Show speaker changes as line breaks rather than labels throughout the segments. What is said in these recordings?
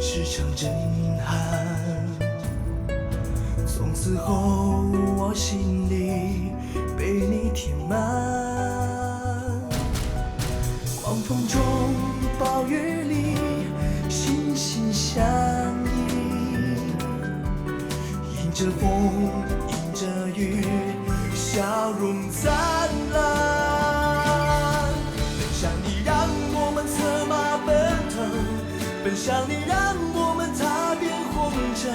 是场震撼。从此后，我心里被你填满。狂风中，暴雨里，心心相印。迎着风，迎着雨，笑容灿烂。奔向你，让我们策马奔腾；奔向你，让我们踏遍红尘。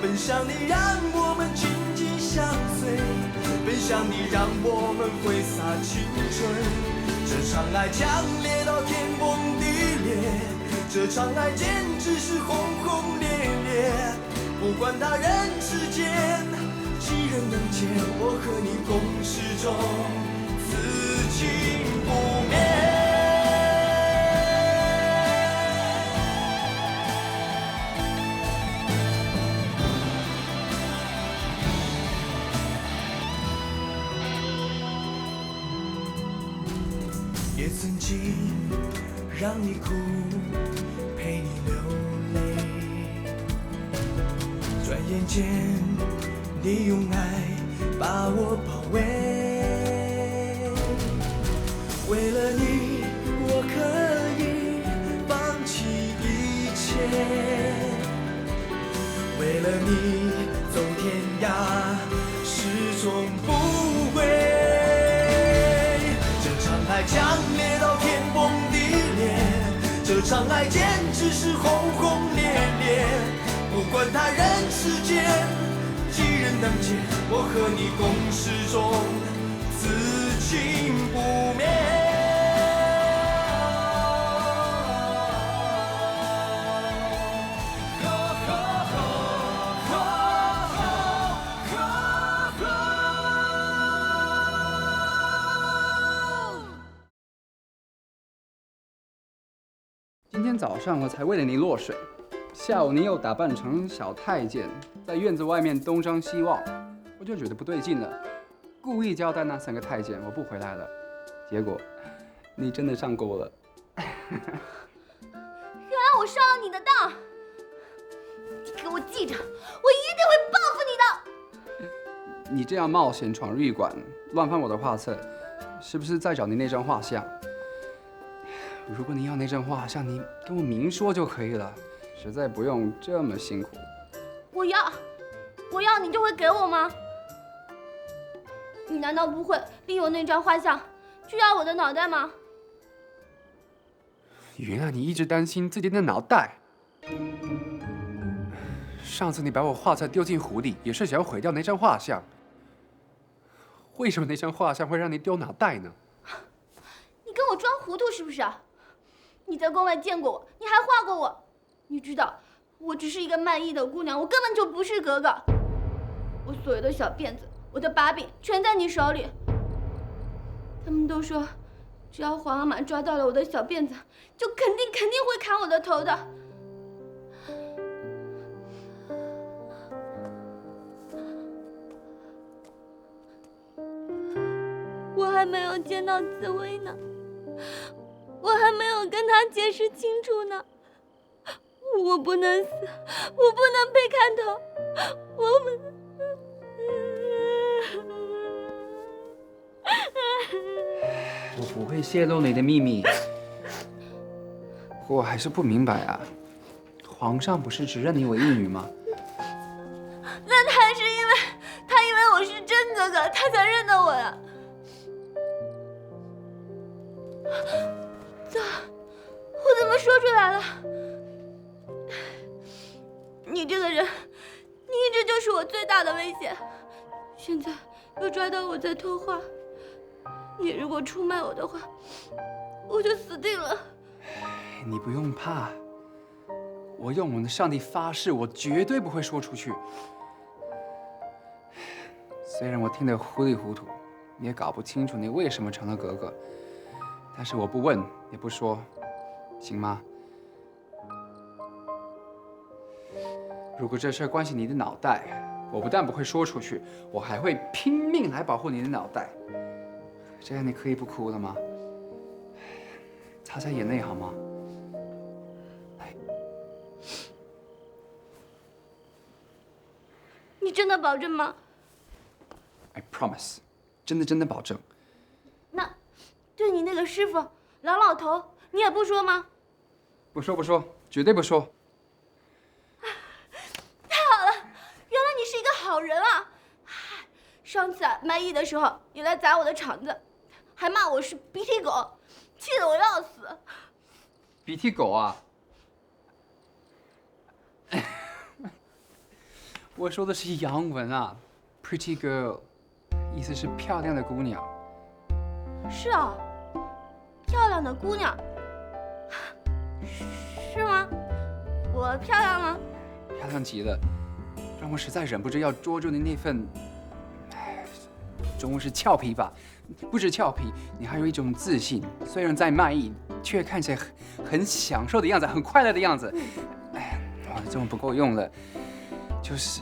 奔向你，让我们紧紧相随；奔向你，让我们挥洒青春。这场爱强烈到天崩地裂，这场爱简直是轰轰烈烈。不管他人世间几人能见，我和你共始终，此情不灭。也曾经让你哭，陪你流泪。转眼间，你用爱把我包围。为了你，我可以放弃一切。为了你，走天涯，始终不悔。爱强烈到天崩地裂，这场爱简直是轰轰烈烈。不管他人世间几人能见，我和你共始终，此情不灭。
今天早上我才为了你落水，下午你又打扮成小太监，在院子外面东张西望，我就觉得不对劲了，故意交代那3个太监我不回来了，结果你真的上钩了。
原来我上了你的当，你给我记着，我一定会报复你的。
你这样冒险闯旅馆，乱翻我的画册，是不是在找你那张画像？如果你要那张画像，你跟我明说就可以了，实在不用这么辛苦。
我要，你就会给我吗？你难道不会利用那张画像去要我的脑袋吗？
原来你一直担心自己的脑袋。上次你把我画册丢进湖里，也是想要毁掉那张画像。为什么那张画像会让你丢脑袋呢？
你跟我装糊涂是不是？你在宫外见过我，你还画过我，你知道我只是一个卖艺的姑娘，我根本就不是格格。我所有的小辫子，我的把柄全在你手里。他们都说，只要皇阿玛抓到了我的小辫子，就肯定会砍我的头的。我还没有见到紫薇呢，我还没有跟他解释清楚呢。我不能死，我不能被砍头，我不。
我不会泄露你的秘密。我还是不明白啊，皇上不是只认你为义女吗？
那他是因为他以为我是真格格，他才认得我呀。我怎么说出来了？你这个人，你一直就是我最大的威胁。现在又抓到我在偷画，你如果出卖我的话，我就死定了。
你不用怕，我用我的上帝发誓，我绝对不会说出去。虽然我听得糊里糊涂，你也搞不清楚你为什么成了格格，但是我不问也不说，行吗？如果这事关系你的脑袋，我不但不会说出去，我还会拼命来保护你的脑袋。这样你可以不哭了吗？擦擦眼泪好吗？来。
你真的保证吗？
I promise， 真的保证。
那对你那个师傅郎老头，你也不说吗？
不说，绝对不说。
太好了，原来你是一个好人啊！上次卖艺的时候，你来砸我的场子，还骂我是鼻涕狗，气得我要死。
鼻涕狗啊！我说的是洋文啊 ，pretty girl， 意思是漂亮的姑娘。
是啊，漂亮的姑娘，是吗？我漂亮吗？
漂亮极了，让我实在忍不住要捉住你那份，中文是俏皮吧？不止俏皮，你还有一种自信，虽然在卖艺，却看起来很享受的样子，很快乐的样子。我的中文不够用了，就是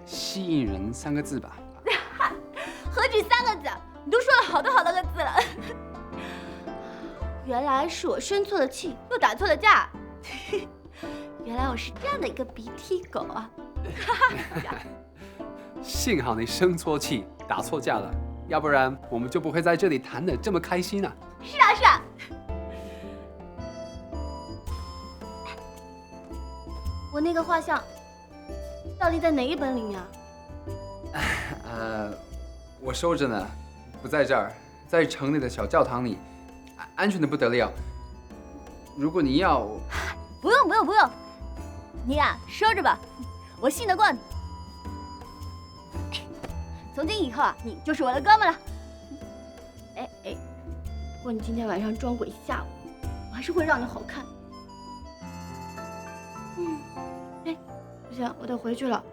吸引人3个字吧。
何止3个字，你都说了好多个字了。原来是我生错了气，又打错了架。原来我是这样的一个鼻涕狗啊！
幸好你生错气，打错架了，要不然我们就不会在这里谈得这么开心了。
是啊。我那个画像到底在哪一本里面啊？
我收着呢，不在这儿，在城里的小教堂里，安全的不得了。如果你要，
不用，你呀收着吧，我信得过你。从今以后啊，你就是我的哥们了。不过你今天晚上装鬼吓我，我还是会让你好看。不行，我得回去了。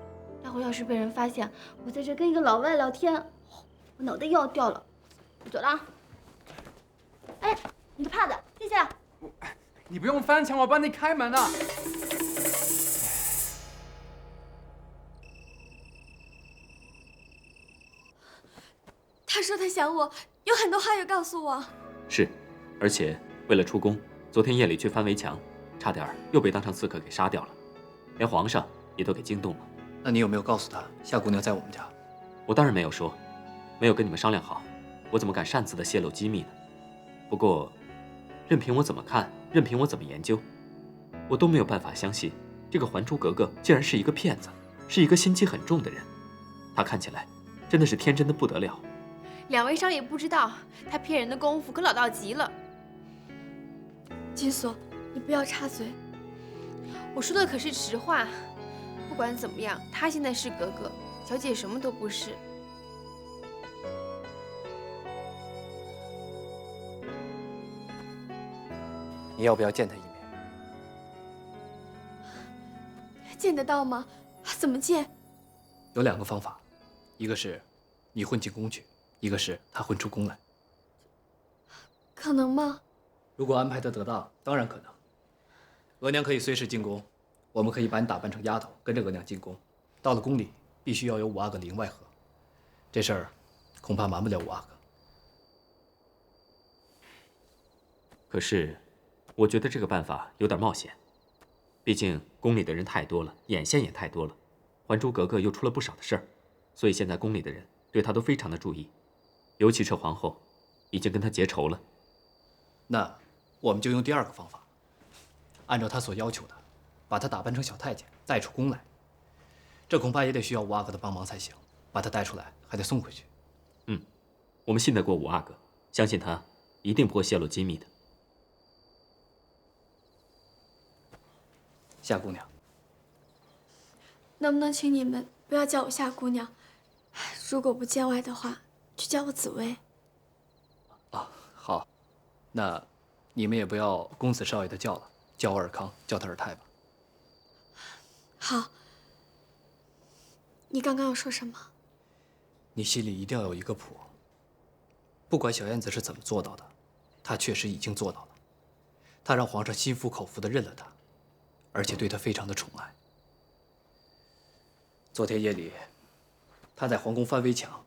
待会要是被人发现我在这跟一个老外聊天，我脑袋又要掉了。我走了啊。你的帕子，谢谢。
你不用翻墙，我帮你开门啊。
他说他想我，有很多话要告诉我。
是，而且为了出宫，昨天夜里去翻围墙，差点又被当场刺客给杀掉了，连皇上也都给惊动了。
那你有没有告诉他夏姑娘在我们家？
我当然没有说，没有跟你们商量好，我怎么敢擅自的泄露机密呢？不过，任凭我怎么看，任凭我怎么研究，我都没有办法相信这个还珠格格竟然是一个骗子，是一个心机很重的人。他看起来真的是天真的不得了。
两位少爷不知道，他骗人的功夫可老道极了。金锁，你不要插嘴，我说的可是实话。不管怎么样，他现在是格格，小姐什么都不是。
你要不要见他一面？
见得到吗？怎么见？
有2个方法，一个是你混进宫去，一个是他混出宫来。
可能吗？
如果安排得当，当然可能。额娘可以随时进宫，我们可以把你打扮成丫头，跟着额娘进宫。到了宫里，必须要有5阿哥里应外合。这事儿恐怕瞒不了5阿哥。
可是，我觉得这个办法有点冒险，毕竟宫里的人太多了，眼线也太多了。还珠格格又出了不少的事儿，所以现在宫里的人对她都非常的注意，尤其是皇后，已经跟她结仇了。
那我们就用第2个方法，按照他所要求的，把她打扮成小太监，带出宫来。这恐怕也得需要5阿哥的帮忙才行，把她带出来还得送回去。
我们信得过5阿哥，相信他一定不会泄露机密的。
夏姑娘，
能不能请你们不要叫我夏姑娘？如果不见外的话，就叫我紫薇。
啊，好，那你们也不要公子少爷的叫了，叫我尔康，叫他尔泰吧。
好。你刚刚要说什么？
你心里一定要有一个谱。不管小燕子是怎么做到的，她确实已经做到了。她让皇上心服口服地认了她，而且对她非常的宠爱。昨天夜里，她在皇宫翻围墙，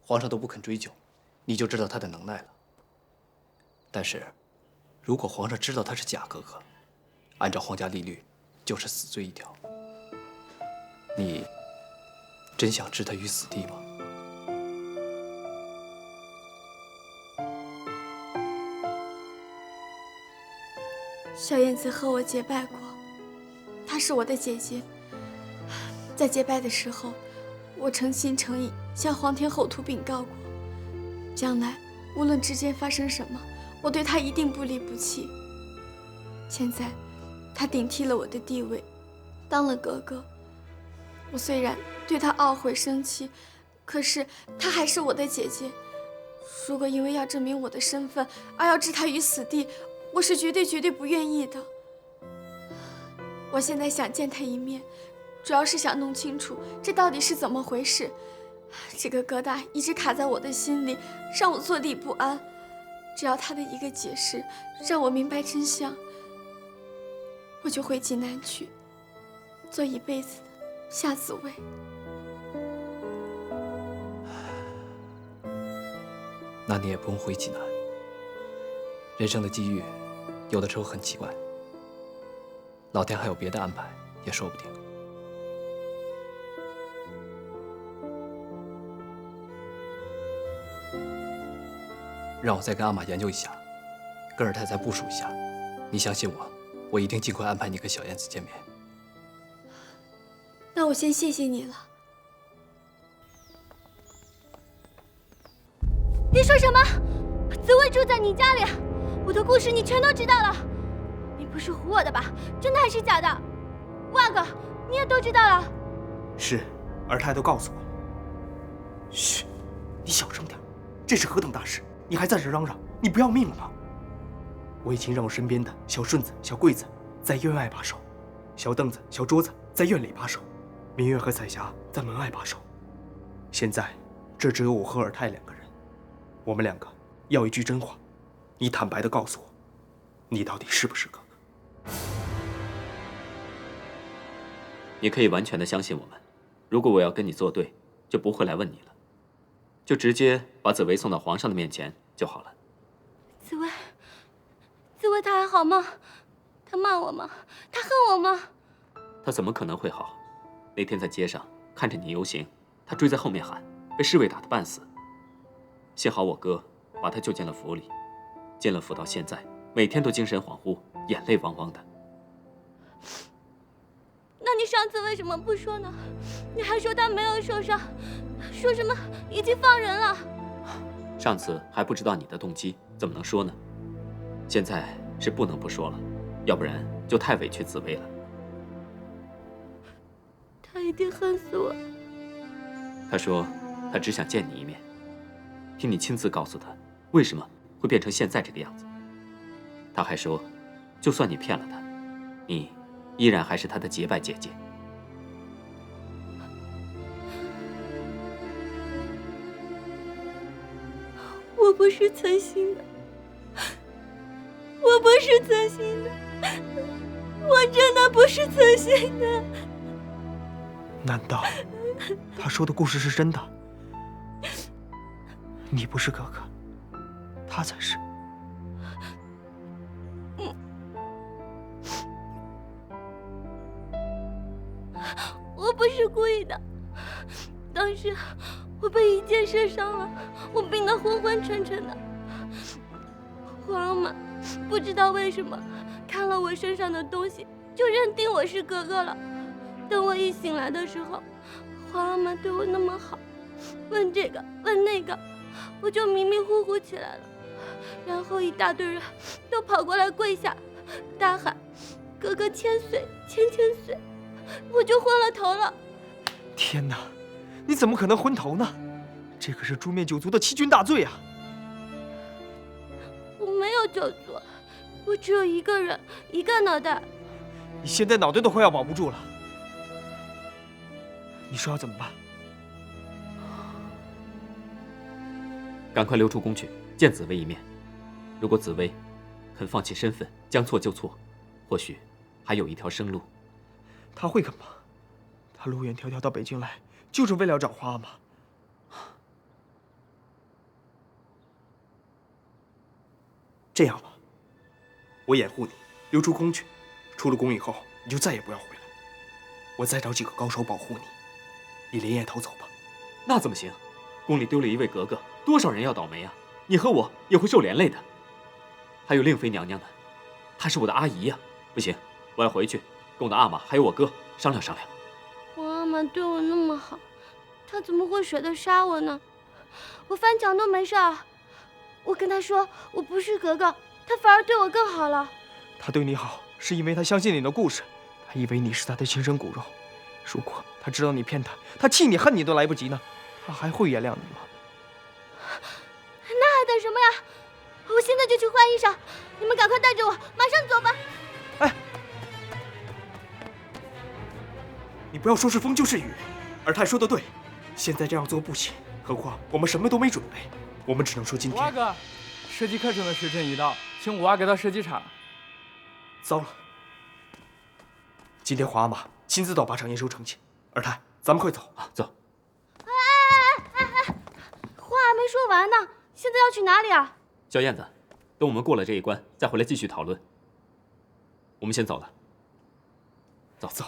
皇上都不肯追究，你就知道她的能耐了。但是，如果皇上知道她是假格格，按照皇家律例，就是死罪一条。真想置他于死地吗？
小燕子和我结拜过，她是我的姐姐。在结拜的时候，我诚心诚意向皇天后土禀告过，将来无论之间发生什么，我对她一定不离不弃。现在，她顶替了我的地位，当了格格。我虽然对她懊悔生气，可是她还是我的姐姐。如果因为要证明我的身份而要置她于死地，我是绝对不愿意的。我现在想见她一面，主要是想弄清楚这到底是怎么回事。这个疙瘩一直卡在我的心里，让我坐立不安。只要她的一个解释，让我明白真相，我就回济南去，做一辈子的夏紫薇。
那你也不用回济南。人生的机遇，有的时候很奇怪，老天还有别的安排，也说不定。让我再跟阿玛研究一下，跟尔泰再部署一下。你相信我，我一定尽快安排你跟小燕子见面。
那我先谢谢你了。
你说什么？紫薇住在你家里，我的故事你全都知道了。你不是唬我的吧？真的还是假的？万哥，你也都知道了。
是，尔泰都告诉我。嘘，你小声点，这是何等大事，你还在这嚷嚷，你不要命了吗？我已经让我身边的小顺子、小桂子在院外把守，小凳子、小桌子在院里把守，明月和彩霞在门外把守。现在这只有我和尔泰两个人，我们两个要一句真话，你坦白的告诉我，你到底是不是哥哥？
你可以完全的相信我们。如果我要跟你作对，就不会来问你了，就直接把紫薇送到皇上的面前就好了。
紫薇，紫薇她还好吗？她骂我吗？她恨我吗？
她怎么可能会好？那天在街上看着你游行，她追在后面喊，被侍卫打得半死。幸好我哥把她救进了府里，进了府到现在，每天都精神恍惚，眼泪汪汪的。
那你上次为什么不说呢？你还说她没有受伤，说什么已经放人了。
上次还不知道你的动机，怎么能说呢？现在是不能不说了，要不然就太委屈紫薇了。
她一定恨死我。
她说她只想见你一面，听你亲自告诉她为什么会变成现在这个样子。她还说，就算你骗了她，你依然还是她的结拜姐姐。
我不是存心的，我不是存心的，我真的不是存心的。
难道他说的故事是真的？你不是哥哥，他才是。
我不是故意的，当时我被一箭射伤了，我病得昏昏沉沉的。皇阿玛不知道为什么看了我身上的东西，就认定我是哥哥了。等我一醒来的时候，皇阿玛对我那么好，问这个问那个，我就迷迷糊糊起来了。然后一大堆人都跑过来跪下，大喊：“哥哥千岁，千岁！”我就昏了头了。
天哪，你怎么可能昏头呢？这可是诛灭九族的欺君大罪啊！
我没有九族，我只有一个人，一个脑袋。
你现在脑袋都快要保不住了，你说要怎么办？
赶快溜出宫去见紫薇一面。如果紫薇肯放弃身份，将错就错，或许还有一条生路。
他会肯吗？他路远迢迢到北京来，就是为了找花阿玛。这样吧，我掩护你溜出宫去，出了宫以后你就再也不要回来。我再找几个高手保护你。你连夜逃走吧。
那怎么行？宫里丢了一位格格，多少人要倒霉啊！你和我也会受连累的。还有令妃娘娘呢，她是我的阿姨呀。不行，我要回去跟我的阿玛还有我哥商量商量。
我阿玛对我那么好，她怎么会舍得杀我呢？我翻墙都没事儿，我跟她说我不是格格，她反而对我更好了。
他对你好，是因为他相信你的故事，他以为你是他的亲生骨肉。如果他知道你骗他，他气你恨你都来不及呢，他还会原谅你吗？
那还等什么呀？我现在就去换衣裳，你们赶快带着我，马上走吧。
哎，你不要说是风就是雨，尔太说的对，现在这样做不行，何况我们什么都没准备，我们只能说今天。
五阿哥，射击课程的时辰已到，请五阿哥到射击场。
糟了，今天皇阿玛亲自到靶场验收成绩。尔太，咱们快走
啊！走。
话还没说完呢，现在要去哪里啊？
小燕子，等我们过了这一关，再回来继续讨论。我们先走了。走走。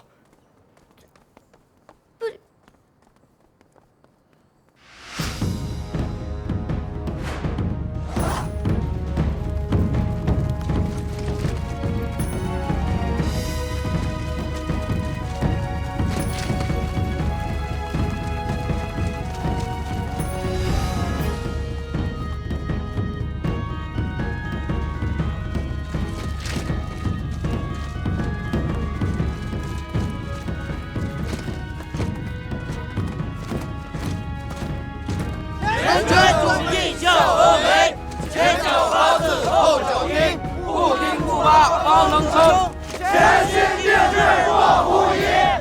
方能撑，
全心定志若不移，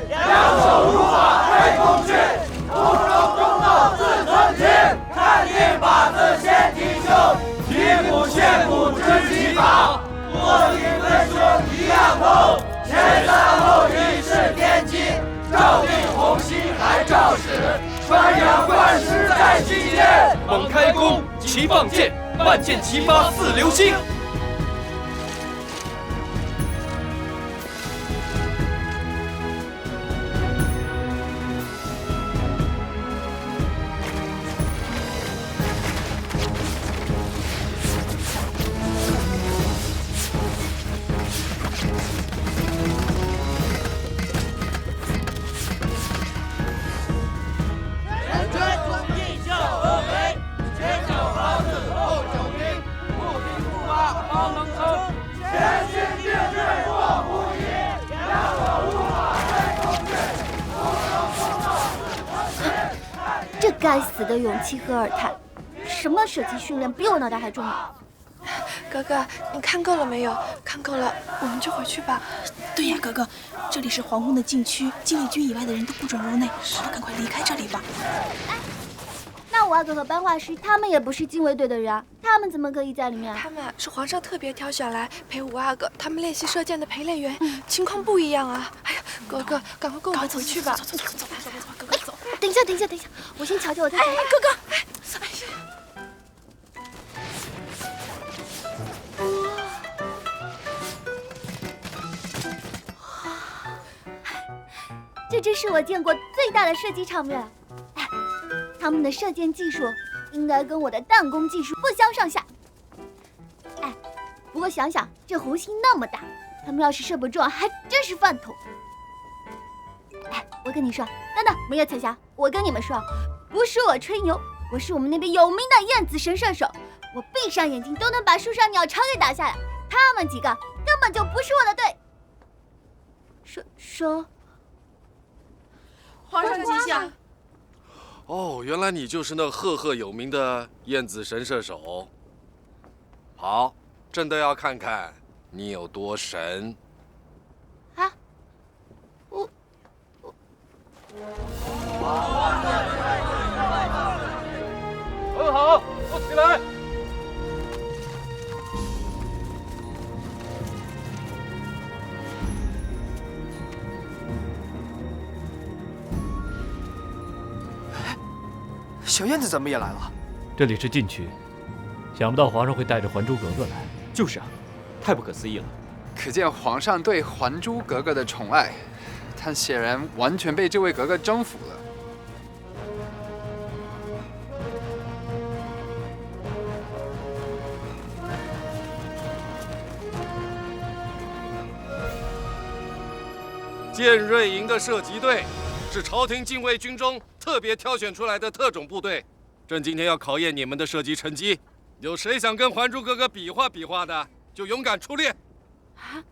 两手如法开弓去，从容中道自存天，看定靶子先提升，提鼓献鼓知其法，落地分声一样通，前三后一是天机，照定红旗还照史，传扬冠师在心间，
猛开弓，齐放箭，万箭齐发似流星。
这该死的勇气和尔泰，什么射击训练比我脑袋还重要？
格格，你看够了没有？看够了，我们就回去吧。
对呀，格格，这里是皇宫的禁区，禁卫军以外的人都不准入内，我们赶快离开这里吧。
那五阿哥和班画师他们也不是禁卫队的人啊，他们怎么可以在里面啊？
他们是皇上特别挑选来陪五阿哥他们练习射箭的陪练员，情况不一样啊。哎呀，格格，赶快跟我们回去吧。
走，格格走。
等一下，我先瞧瞧我太太。
哎，格格，
这真是我见过最大的射击场面了。哎，他们的射箭技术应该跟我的弹弓技术不相上下。哎，不过想想这红星那么大，他们要是射不中，还真是饭桶。哎，我跟你说，等，梅叶彩霞，我跟你们说，不是我吹牛，我是我们那边有名的燕子神射手，我闭上眼睛都能把树上鸟巢给打下来，他们几个根本就不是我的队。说。
皇上吉祥。
哦，原来你就是那赫赫有名的燕子神射手。好，朕都要看看你有多神。
啊，我。
很好，坐起来。
小燕子怎么也来了？
这里是禁区，想不到皇上会带着还珠格格来。
就是啊，太不可思议了。
可见皇上对还珠格格的宠爱，但显然完全被这位格格征服了。
建瑞营的射击队是朝廷禁卫军中特别挑选出来的特种部队，朕今天要考验你们的射击成绩。有谁想跟《还珠格格》比划比划的，就勇敢出列。
啊，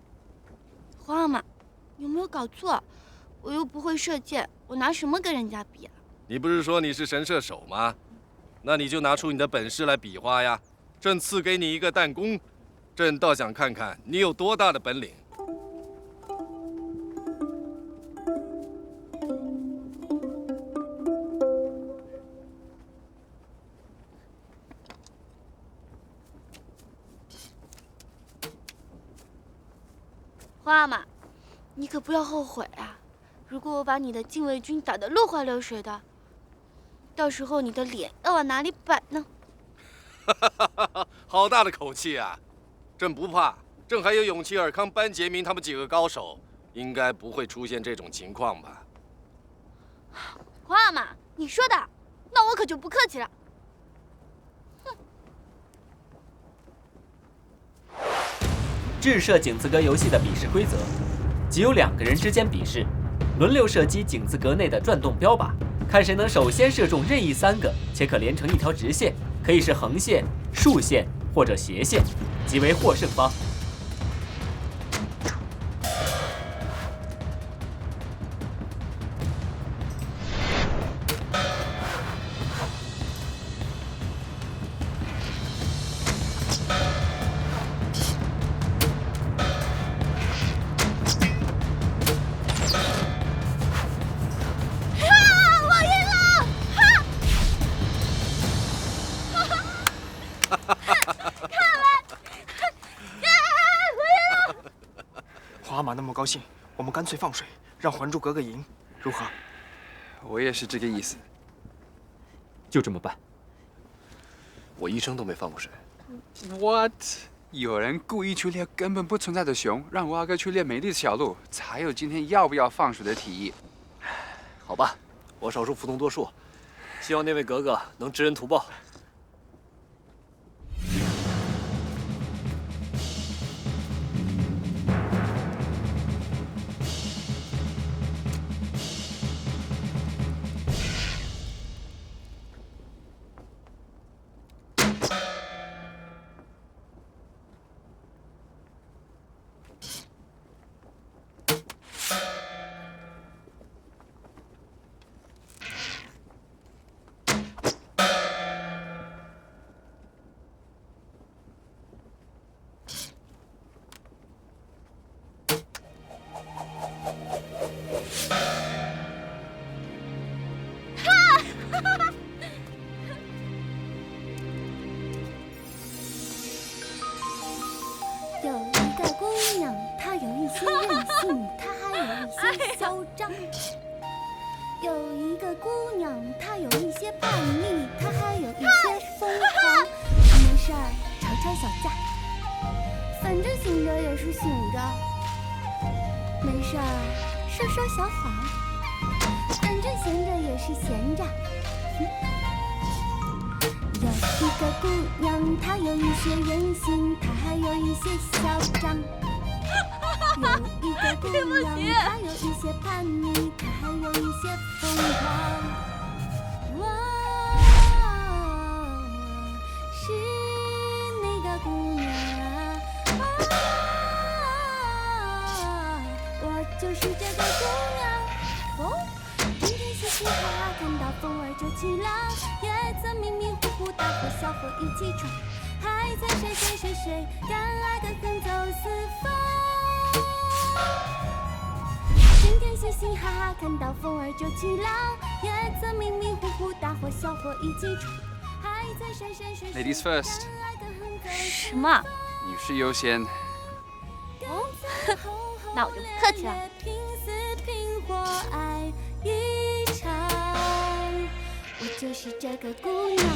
皇阿玛，有没有搞错？我又不会射箭，我拿什么跟人家比啊？
你不是说你是神射手吗？那你就拿出你的本事来比划呀！朕赐给你一个弹弓，朕倒想看看你有多大的本领。
皇阿玛，你可不要后悔啊！如果我把你的禁卫军打得落花流水的，到时候你的脸要往哪里摆呢？
好大的口气啊！朕不怕，朕还有永琪、尔康、班杰明他们几个高手，应该不会出现这种情况吧？
皇阿玛，你说的，那我可就不客气了。
制射井字格游戏的比试规则，即由2个人之间比试，轮流射击井字格内的转动标靶，看谁能首先射中任意3个，且可连成一条直线，可以是横线、竖线或者斜线，即为获胜方。
皇阿玛那么高兴，我们干脆放水，让《还珠格格》赢，如何？
我也是这个意思。
就这么办。
我一声都没放过水。
What？ 有人故意去猎根本不存在的熊，让我阿哥去猎美丽的小鹿，才有今天要不要放水的提议。
好吧，我少数服从多数，希望那位格格能知恩图报。
有一个姑娘，她有一些任性，她还有一些嚣张。有一个姑娘，她有一些叛逆，她还有一些疯狂。没事儿，吵吵小架，反正醒着也是醒着。没事儿，说说小谎，反正闲着也是闲着。有一个姑娘，她有一些任性，她还有一些嚣张。有一个姑娘，她有一些叛逆，她还有一些疯狂。我是那个姑娘我就是这个姑娘。哦，天天嘻嘻哈哈，看到风儿就起浪，也曾迷迷糊糊大伙小伙一起闯，还曾谁敢爱的很走四方。天天嘻嘻哈哈，看到风儿就起浪，也曾迷迷糊糊大伙小伙一起闯，还曾谁
Ladies first。
什么？
女士优先。
哦，那我就不客气了。我就是这个姑娘。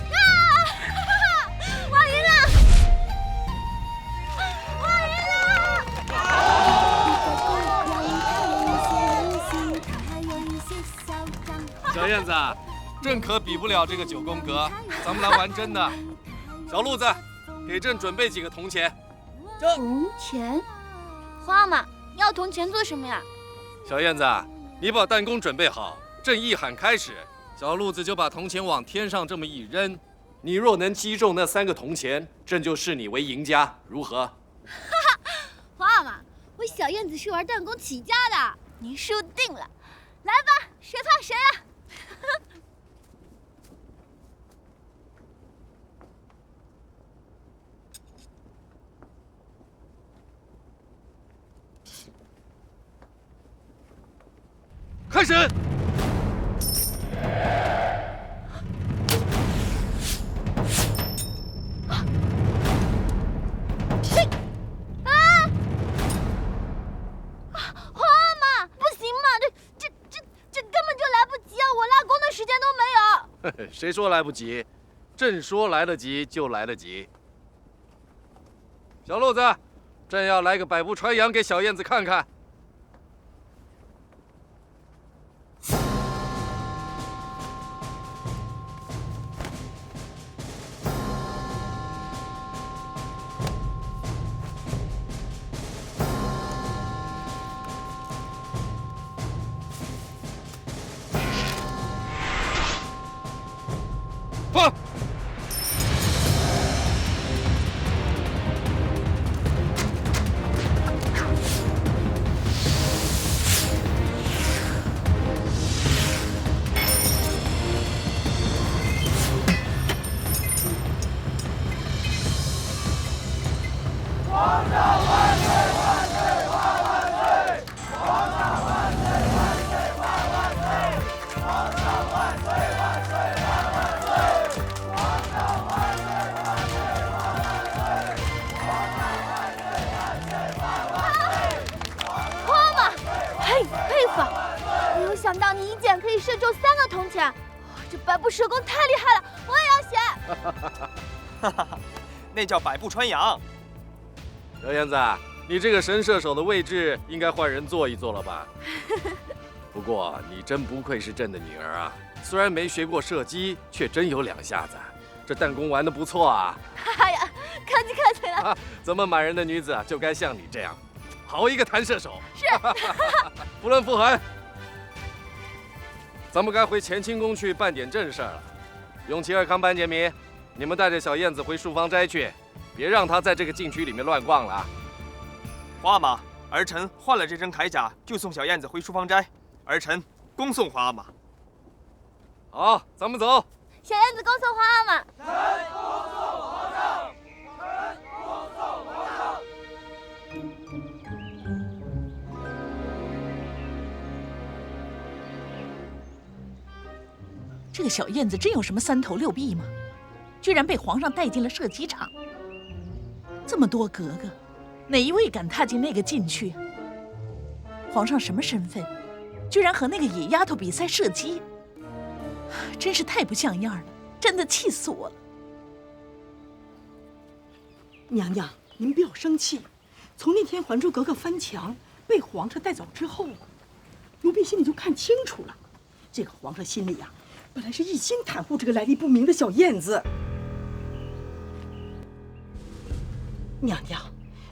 啊！我赢了！我赢了！
小燕子，朕可比不了这个9宫格，咱们来玩真的。小路子，给朕准备几个铜钱。
铜钱？花妈，你要铜钱做什么呀？
小燕子，你把弹弓准备好，朕一喊开始，小路子就把铜钱往天上这么一扔。你若能击中那3个铜钱，朕就视你为赢家，如何？
哈哈，花妈，我小燕子是玩弹弓起家的，您输定了。来吧，谁怕谁啊！
开始！
花妈，不行嘛，这根本就来不及啊！我拉弓的时间都没有。
谁说来不及？朕说来得及就来得及。小路子，朕要来个百步穿杨给小燕子看看。放！
皇上万岁！万岁！万万岁！皇上万岁！万岁！万万岁！皇上万岁！万岁！万万岁！皇上万岁！万岁！万万岁！皇上万岁！万岁！万万岁！
花妈，佩服！没有想到你一箭可以射中3个铜钱，这百步射弓太厉害了，我也要学。
哈哈哈，那叫百步穿杨。
小燕子，你这个神射手的位置应该换人坐一坐了吧？不过你真不愧是朕的女儿啊，虽然没学过射击，却真有2下子。这弹弓玩得不错啊！
哎呀，客气客气了。
咱们满人的女子就该像你这样，好一个弹射手。
是。
不论复痕，咱们该回乾清宫去办点正事了。永琪、尔康、班杰明，你们带着小燕子回树芳斋去。别让他在这个禁区里面乱逛了啊！
皇阿玛，儿臣换了这身铠甲，就送小燕子回淑芳斋。儿臣恭送皇阿玛。
好，咱们走。
小燕子恭送皇阿玛。
臣恭送皇上。臣恭送皇上。
这个小燕子真有什么3头6臂吗？居然被皇上带进了射击场。这么多格格，哪一位敢踏进那个禁区？皇上什么身份？居然和那个野丫头比赛射击，真是太不像样了！真的气死我了！
娘娘，您不要生气。从那天《还珠格格》翻墙被皇上带走之后，奴婢心里就看清楚了，这个皇上心里呀，本来是一心袒护这个来历不明的小燕子。娘娘，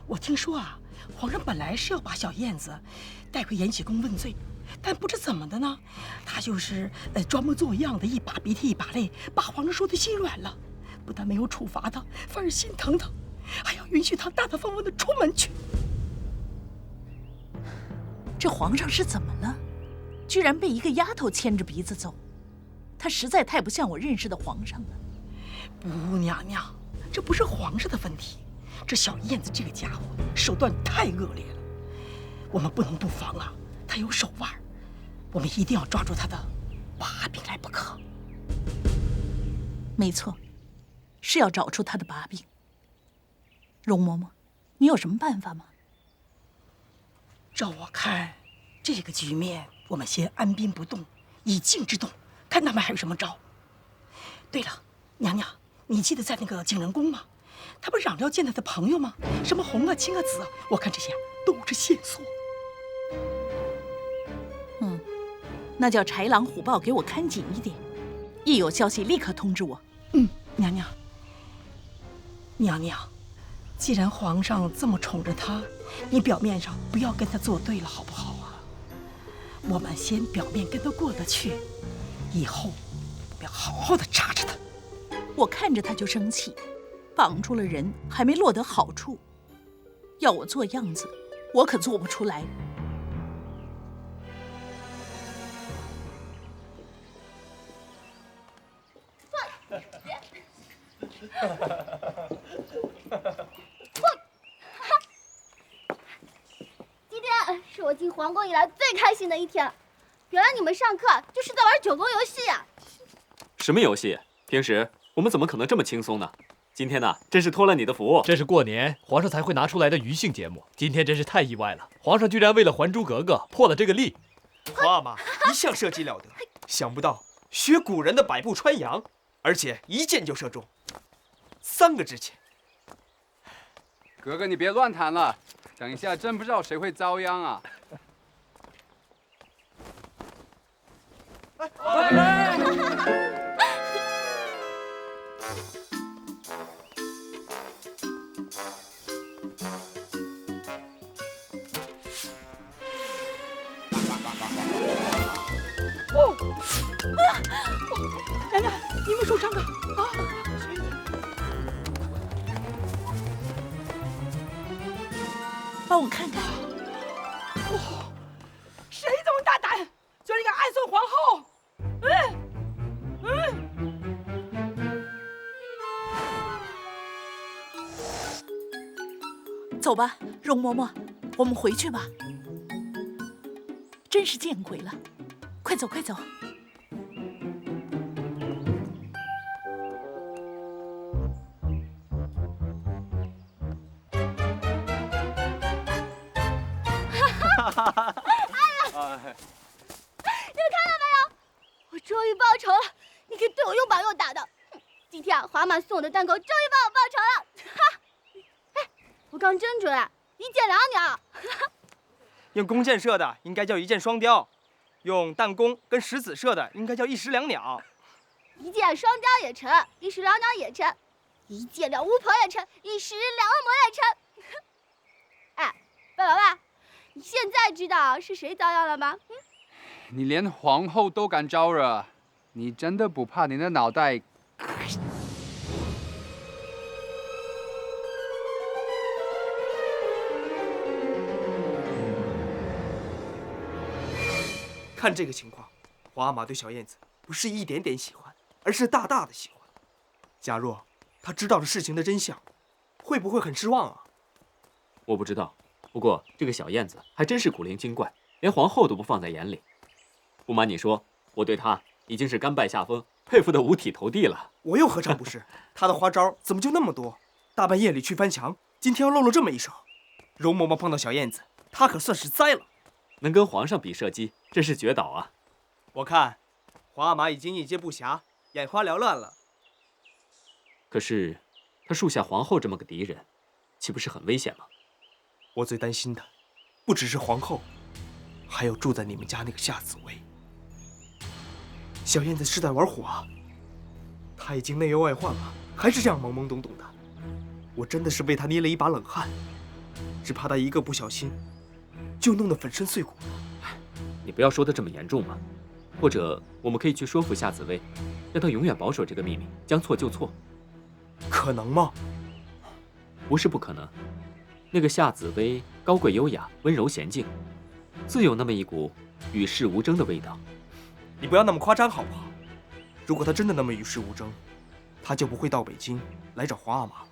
我听说啊，皇上本来是要把小燕子带回延禧宫问罪，但不知怎么的呢，他就是装模作样的一把鼻涕一把泪，把皇上说的心软了，不但没有处罚他，反而心疼他，还要允许他大大方方的出门去。
这皇上是怎么了？居然被一个丫头牵着鼻子走，他实在太不像我认识的皇上了。
不，娘娘，这不是皇上的问题。这小燕子这个家伙手段太恶劣了，我们不能不防啊！他有手腕，我们一定要抓住他的把柄来不可。
没错，是要找出他的把柄。容嬷嬷，你有什么办法吗？
照我看，这个局面我们先按兵不动，以静制动，看他们还有什么招。对了，娘娘，你记得在那个景仁宫吗？他不嚷着要见他的朋友吗？什么红啊、青啊、紫啊，我看这些都是线索。
那叫豺狼虎豹给我看紧一点，一有消息立刻通知我。
娘娘。娘娘，既然皇上这么宠着她，你表面上不要跟她作对了，好不好啊？我们先表面跟她过得去，以后我要好好的查查她。
我看着他就生气，绑住了人还没落得好处，要我做样子，我可做不出来。
今天是我进皇宫以来最开心的一天，原来你们上课就是在玩九宫游戏啊！
什么游戏？平时我们怎么可能这么轻松呢？今天呢，真是托了你的福。
这是过年皇上才会拿出来的娱性节目，今天真是太意外了。皇上居然为了《还珠格格》破了这个例。
皇阿玛一向射击了得，想不到学古人的百步穿杨，而且一箭就射中，3个之前。
格格，你别乱弹了，等一下真不知道谁会遭殃啊！
娘娘，你们受伤了啊！
帮我看看。
谁这么大胆，居然敢暗算皇后？
走吧，容嬷嬷，我们回去吧。真是见鬼了！快走，快走！
你们看到没有？我终于报仇了！你可以对我又绑又打的。今天啊，华妈送我的弹弓终于帮我报仇了。哈！哎，我刚真准啊，1箭2鸟。
用弓箭射的应该叫一箭双雕，用弹弓跟石子射的应该叫一石两鸟。
1箭双雕也成，1石2鸟也成，1箭2巫婆也成，1石2恶魔也成。哎，笨老爸，你现在知道是谁遭殃了吗？
你连皇后都敢招惹，你真的不怕你的脑袋？
看这个情况，皇阿玛对小燕子不是一点点喜欢，而是大大的喜欢。假若他知道了事情的真相，会不会很失望啊？
我不知道，不过这个小燕子还真是古灵精怪，连皇后都不放在眼里。不瞒你说，我对她已经是甘拜下风，佩服得五体投地了。
我又何尝不是？她的花招怎么就那么多？大半夜里去翻墙，今天又露了这么一手。容嬷嬷碰到小燕子，她可算是栽了。
能跟皇上比射击，真是绝倒啊！
我看皇阿玛已经应接不暇，眼花缭乱了。
可是他树下皇后这么个敌人，岂不是很危险吗？
我最担心的不只是皇后，还有住在你们家那个夏紫薇。小燕子是在玩火啊！她已经内忧外患了，还是这样懵懵懂懂的。我真的是为她捏了一把冷汗，只怕她一个不小心就弄得粉身碎骨了。
你不要说的这么严重嘛。或者我们可以去说服夏紫薇，让她永远保守这个秘密，将错就错。
可能吗？
不是不可能。那个夏紫薇高贵优雅，温柔娴静，自有那么一股与世无争的味道。
你不要那么夸张好不好？如果她真的那么与世无争，她就不会到北京来找皇阿玛了。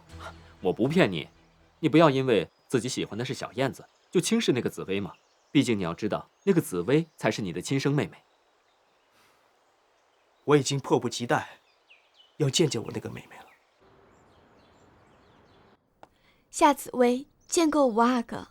我不骗你，你不要因为自己喜欢的是小燕子，就轻视那个紫薇嘛。毕竟你要知道，那个紫薇才是你的亲生妹妹。
我已经迫不及待要见见我那个妹妹了。
夏紫薇见过五阿哥。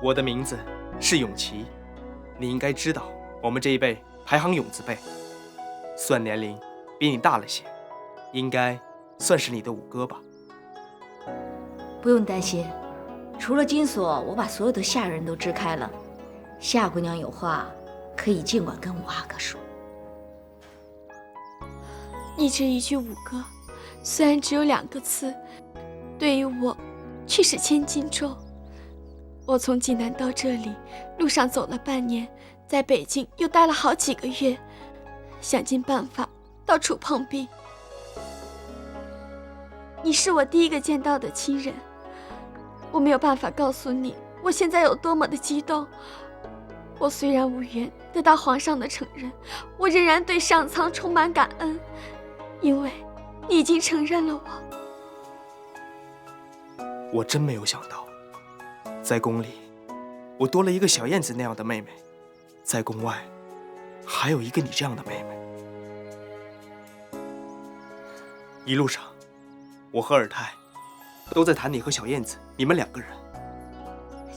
我的名字是永琪，你应该知道，我们这一辈排行永字辈，算年龄比你大了些，应该算是你的五哥吧。
不用担心，除了金锁，我把所有的下人都支开了。夏姑娘有话，可以尽管跟五阿哥说。
你这一句五哥，虽然只有2个字，对于我却是千斤重。我从济南到这里，路上走了半年，在北京又待了好几个月，想尽办法到处碰壁。你是我第一个见到的亲人，我没有办法告诉你我现在有多么的激动。我虽然无缘得到皇上的承认，我仍然对上苍充满感恩，因为你已经承认了我。
我真没有想到，在宫里，我多了一个小燕子那样的妹妹，在宫外，还有一个你这样的妹妹。一路上，我和尔泰都在谈你和小燕子，你们2个人。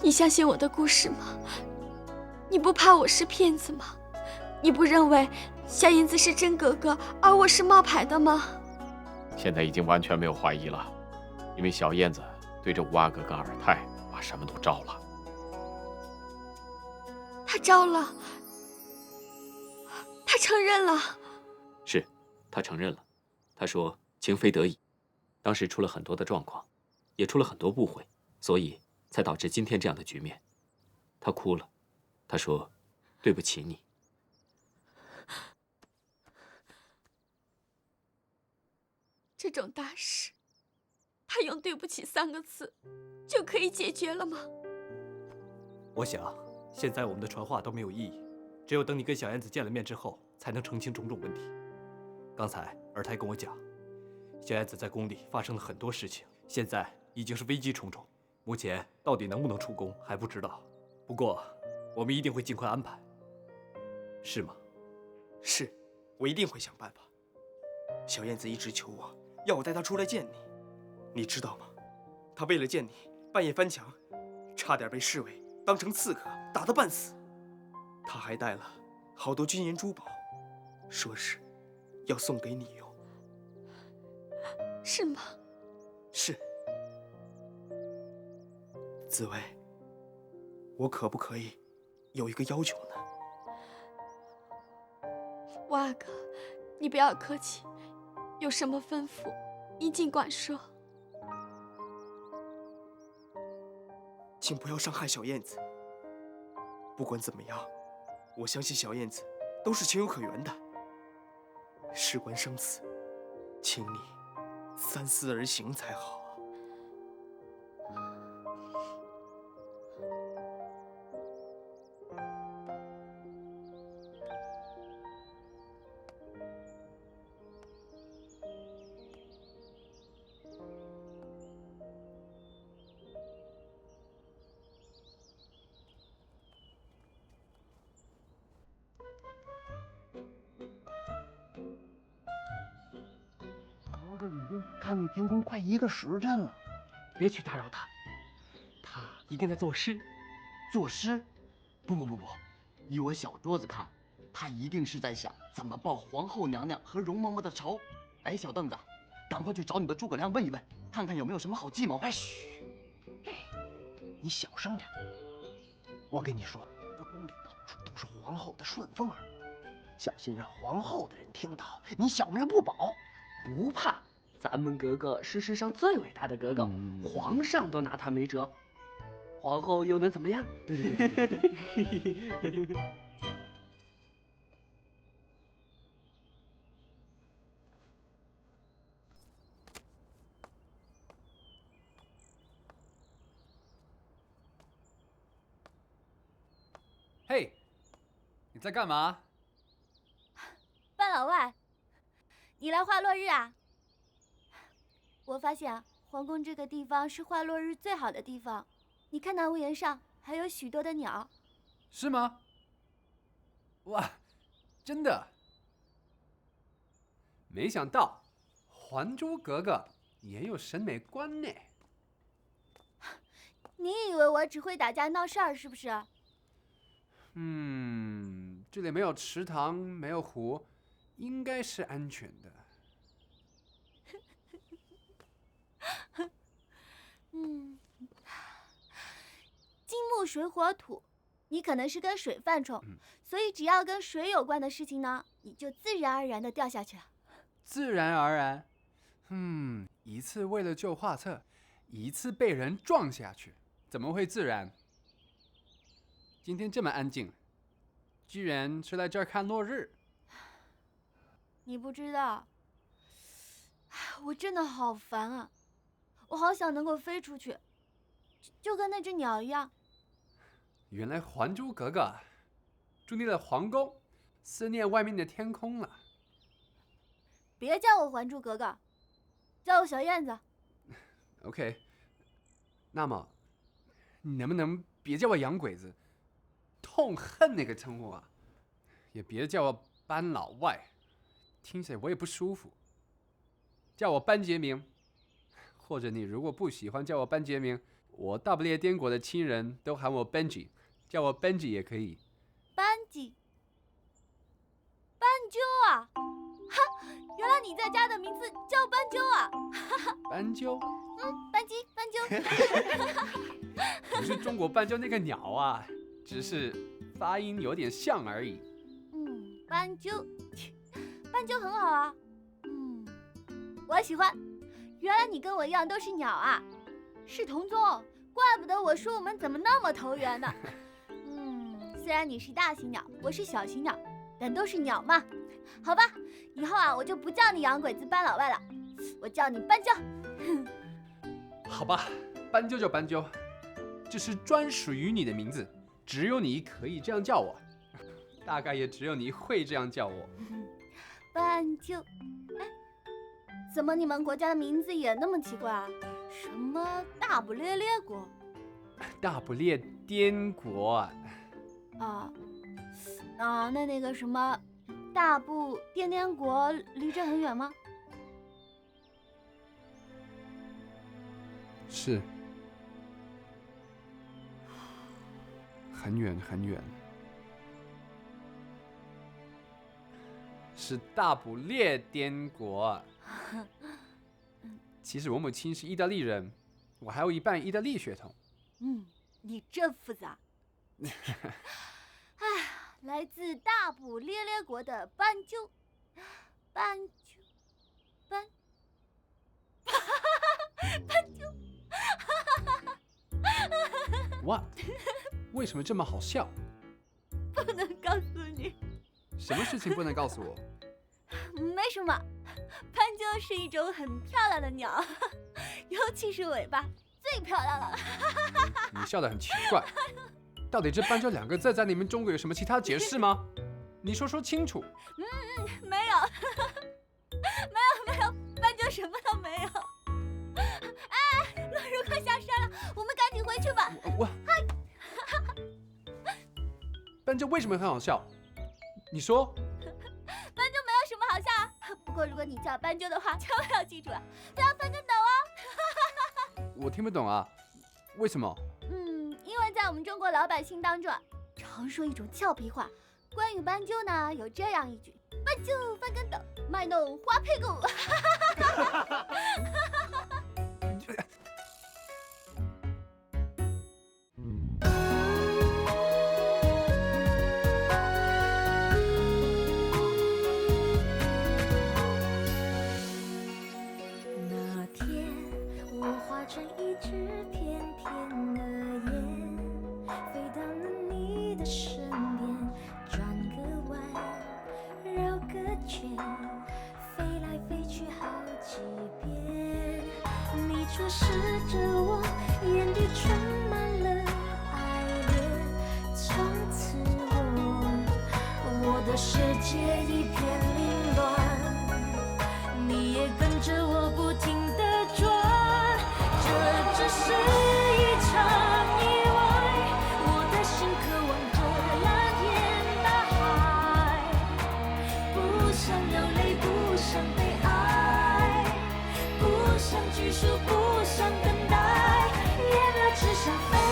你相信我的故事吗？你不怕我是骗子吗？你不认为小燕子是真格格，而我是冒牌的吗？
现在已经完全没有怀疑了，因为小燕子对着五阿哥跟尔泰把什么都招了。
他招了，他承认了。
是，他承认了。他说情非得已，当时出了很多的状况，也出了很多误会，所以才导致今天这样的局面。他哭了，他说对不起你。
这种大事，他用对不起3个字就可以解决了吗？
我想，现在我们的传话都没有意义，只有等你跟小燕子见了面之后，才能澄清种种问题。刚才尔泰跟我讲，小燕子在宫里发生了很多事情，现在已经是危机重重，目前到底能不能出宫还不知道。不过，我们一定会尽快安排，是吗？
是，我一定会想办法。小燕子一直求我，要我带她出来见你，你知道吗？她为了见你，半夜翻墙，差点被侍卫当成刺客打得半死。她还带了好多金银珠宝，说是要送给你用。
是吗？
是。紫薇，我可不可以有一个要求呢？
五阿哥，你不要客气，有什么吩咐，你尽管说。
请不要伤害小燕子。不管怎么样，我相信小燕子都是情有可原的。事关生死，请你三思而行才好。
已经看你天宫快1个时辰了，别去打扰他，他一定在作诗。作诗？不，以我小桌子看，他一定是在想怎么报皇后娘娘和容嬷嬷的仇。哎，小凳子，赶快去找你的诸葛亮问一问，看看有没有什么好计谋。哎，嘘，你小声点。我跟你说，这宫里到处都是皇后的顺风耳，小心让皇后的人听到，你小命不保。不怕，咱们格格是世上最伟大的格格，皇上都拿他没辙，皇后又能怎么样？
嘿，你在干嘛？
半老外，你来画落日啊？我发现皇宫这个地方是画落日最好的地方。你看那屋檐上还有许多的鸟。
是吗？哇，真的！没想到《还珠格格》也有审美观呢。
你以为我只会打架闹事儿是不是？
这里没有池塘，没有湖，应该是安全的。
木水火土，你可能是跟水犯冲，所以只要跟水有关的事情呢，你就自然而然的掉下去了。
自然而然，一次为了救画册，一次被人撞下去，怎么会自然？今天这么安静，居然是在这儿看落日。
你不知道，我真的好烦啊！我好想能够飞出去，就跟那只鸟一样。
原来《还珠格格》住进了皇宫，思念外面的天空了。
别叫我还珠格格，叫我小燕子。
OK， 那么你能不能别叫我洋鬼子？痛恨那个称呼啊！也别叫我班老外，听起来我也不舒服。叫我班杰明，或者你如果不喜欢叫我班杰明，我大不列颠国的亲人都喊我 Benji， 叫我 Benji 也可以。
班吉，斑鸠啊！哈，原来你在家的名字叫斑鸠啊！
斑鸠？
斑鸡，斑鸠。
不是中国斑鸠那个鸟啊，只是发音有点像而已。
斑鸠，斑鸠很好啊。我喜欢。原来你跟我一样都是鸟啊，是同宗，怪不得我说我们怎么那么投缘呢。虽然你是大型鸟，我是小型鸟，但都是鸟嘛。好吧，以后啊，我就不叫你洋鬼子班老外了，我叫你斑鸠。
好吧，斑鸠就斑鸠，这是专属于你的名字，只有你可以这样叫我，大概也只有你会这样叫我。
斑鸠，哎，怎么你们国家的名字也那么奇怪啊？什么大不列颠国？
大不列颠国
啊，那个什么，大不颠颠国离这很远吗？
是，很远很远，是大不列颠国。其实我母亲是意大利人，我还有一半意大利血统。
你真复杂。哎，来自大不列颠国的斑鸠，斑鸠，斑鸠。
What？ 为什么这么好笑？
不能告诉你。
什么事情不能告诉我？
没什么，斑鸠是一种很漂亮的鸟，尤其是尾巴最漂亮了。
你笑得很奇怪，到底这斑鸠2个字在你们中国有什么其他解释吗？你说清楚。
没有，斑鸠什么都没有。哎，落日快下山了，我们赶紧回去吧。
斑鸠为什么很好笑？你说。
斑鸠没有什么好笑啊，不过如果你叫斑鸠的话，千万要记住了，不要翻跟斗哦。
我听不懂啊，为什么？
因为在我们中国老百姓当中，常说一种俏皮话，关于斑鸠呢，有这样一句：斑鸠翻跟斗，卖弄花屁股。
注视着我，眼底充满了爱恋。从此我的世界一片凌乱，你也跟着我不停地转。这只是一场意外，我的心渴望着蓝天大海，不想流泪，不想被爱，不想拘束，不想等待，眼泪只想飞。